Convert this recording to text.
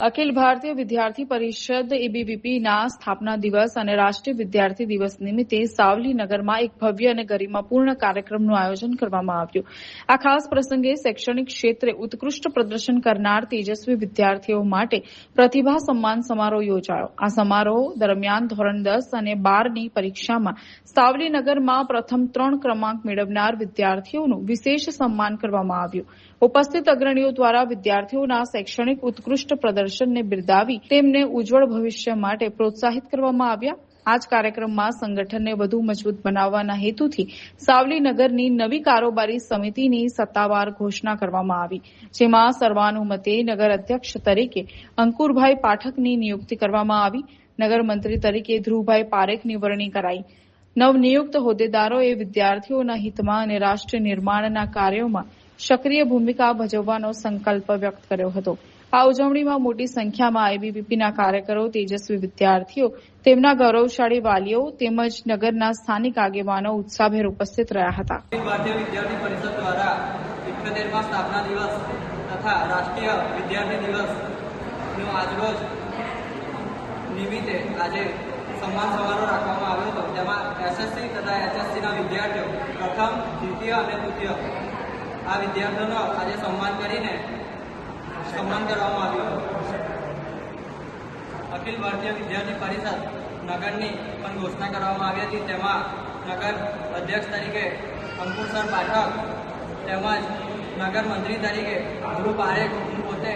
અખિલ ભારતીય વિદ્યાર્થી પરિષદ એબીવીપીના સ્થાપના દિવસ અને રાષ્ટ્રીય વિદ્યાર્થી દિવસ નિમિત્તે સાવલીનગરમાં એક ભવ્ય અને ગરિમાપૂર્ણ કાર્યક્રમનું આયોજન કરવામાં આવ્યું. આ ખાસ પ્રસંગે શૈક્ષણિક ક્ષેત્રે ઉત્કૃષ્ટ પ્રદર્શન કરનાર તેજસ્વી વિદ્યાર્થીઓ માટે પ્રતિભા સન્માન સમારોહ યોજાયો. આ સમારોહ દરમિયાન ધોરણ 10 અને 12ની પરીક્ષામાં સાવલીનગરમાં પ્રથમ 3 ક્રમાંક મેળવનાર વિદ્યાર્થીઓનું વિશેષ સન્માન કરવામાં આવ્યું. ઉપસ્થિત અગ્રણીઓ દ્વારા વિદ્યાર્થીઓના શૈક્ષણિક ઉત્કૃષ્ટ પ્રદર્શનને બિરદાવી તેમને ઉજ્જવળ ભવિષ્ય માટે પ્રોત્સાહિત કરવામાં આવ્યા. આ જ કાર્યક્રમમાં સંગઠનને વધુ મજબૂત બનાવવાના હેતુથી સાવલીનગરની નવી કારોબારી સમિતિની સત્તાવાર ઘોષણા કરવામાં આવી, જેમાં સર્વાનુમતે નગર અધ્યક્ષ તરીકે અંકુરભાઈ પાઠકની નિયુક્તિ કરવામાં આવી. નગર મંત્રી તરીકે ધ્રુવભાઈ પારેખની વરણી કરાઈ. નવનિયુક્ત હોદ્દેદારોએ વિદ્યાર્થીઓના હિતમાં અને રાષ્ટ્ર નિર્માણના કાર્યોમાં સક્રિય ભૂમિકા ભજવવાનો સંકલ્પ વ્યક્ત કર્યો હતો. આ ઉજવણીમાં મોટી સંખ્યામાં એબીવીપીના કાર્યકરો, તેજસ્વી વિદ્યાર્થીઓ, તેમના ગૌરવશાળી વાલીઓ તેમજ નગરના સ્થાનિક આગેવાનો ઉત્સાહભેર ઉપસ્થિત રહ્યા હતા. ભારતીય વિદ્યાર્થી પરિષદ દ્વારા 71મા સ્થાપના દિવસ તથા રાષ્ટ્રીય વિદ્યાર્થી દિવસનો આજરોજ નિમિત્તે આજે સન્માન સમારોહ રાખવામાં આવ્યો હતો. જેમાં એસએસસી તથા એચએસસીના વિદ્યાર્થીઓ પ્રથમ, દ્વિતીય અને તૃતીય આ વિદ્યાર્થીઓનો આજે સન્માન કરીને સન્માન કરવામાં આવ્યું. અખિલ ભારતીય વિદ્યાર્થી પરિષદ નગરની પણ ઘોષણા કરવામાં આવી હતી. તેમાં નગર અધ્યક્ષ તરીકે અંકુર સર પાઠક તેમજ નગર મંત્રી તરીકે ધ્રુવ પારેખ, હું પોતે